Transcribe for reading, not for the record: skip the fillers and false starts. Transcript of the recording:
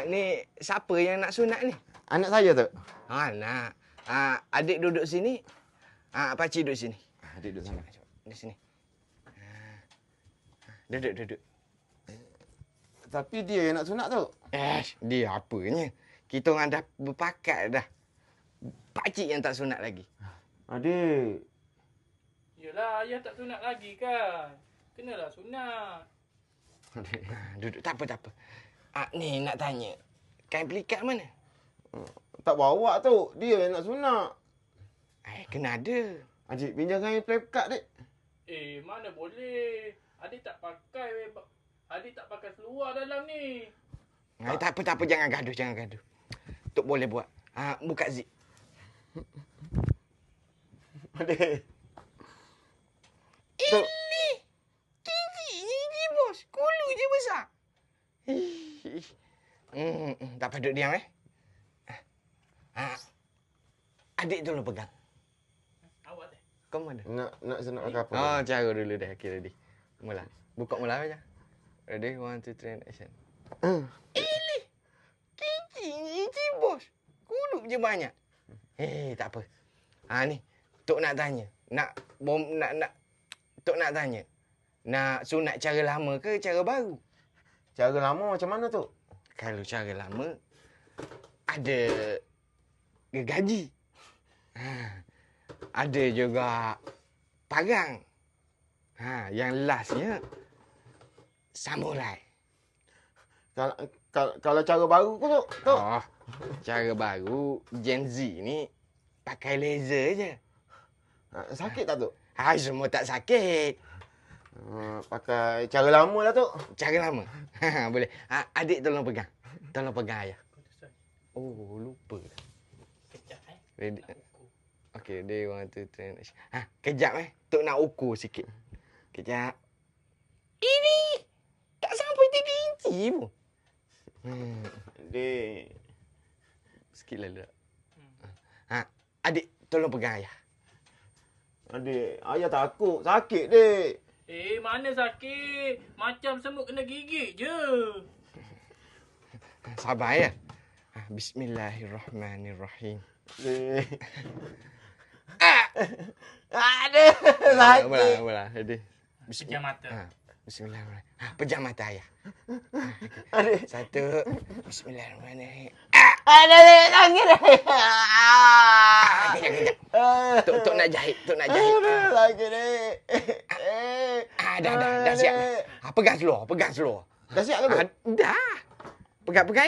Ni siapa yang nak sunat ni? Anak saya, Tok. Nak. Adik duduk sini. Pakcik duduk sini. Adik duduk sana. Di sini. Duduk. Tapi dia yang nak sunat, Tok. Dia apanya? Kita orang dah berpakat dah. Pakcik yang tak sunat lagi. Adik. Yelah, ayah tak sunat lagi kan. Kenalah sunat. Adik. Duduk. Tak apa. Ni nak tanya. Kain pelikat mana? Tak bawa, Tok. Dia yang nak sunat. Kena ada. Adik, pinjam kain pelikat, Dik. Mana boleh. Adik tak pakai seluar dalam ni. Tak apa. Jangan gaduh. Tok boleh buat. Buka zip. Adik. Ini gigi bos. Kulu je besar. Tak apa, duduk diam Adik tolong pegang. Awak teh. Kau mana? Nak sunat pakai apa? Cara dulu dah. Okay, ready. Mula. Buka mula aja. Ready? 1, 2, 3, action. Ini gigi bos. Kulu je banyak. Tak apa. Ni. Tok nak tanya. Tok nak tanya. Nak sunat cara lama ke cara baru? Cara lama macam mana, Tok? Kalau cara lama, ada gergaji. Ada juga parang. Yang lastnya, samurai. Kalau cara baru ke, Tok? Cara baru, Gen Z ni pakai laser je. Sakit tak, Tok? Semua tak sakit. Pakai cara lama lah, Tok. Cara lama. Boleh. Adik tolong pegang. Tolong pegang ayah. Lupa dah. Kejap Ready. Okey, day 1, 2, 3. Kejap Tok nak ukur sikit. Kejap. Ini tak sampai 3 inci pun. Adik. Sikit lah. Adik tolong pegang ayah. Adik, ayah takut. Sakit, Dik. Mana sakit. Macam semut kena gigit je. Sabar ya. Bismillahirrahmanirrahim. Dik. Adik, sakit. Mula. Ready. Pejam mata. Bismillahirrahmanirrahim. Pejam mata ayah. Adik. 1. Bismillahirrahmanirrahim. Adik, sakit. Kejap. Tok nak jahit. Sakit, Dik. Dah siap. Pegang seluar. Dah siap ke, Tok? Dah. Pegang.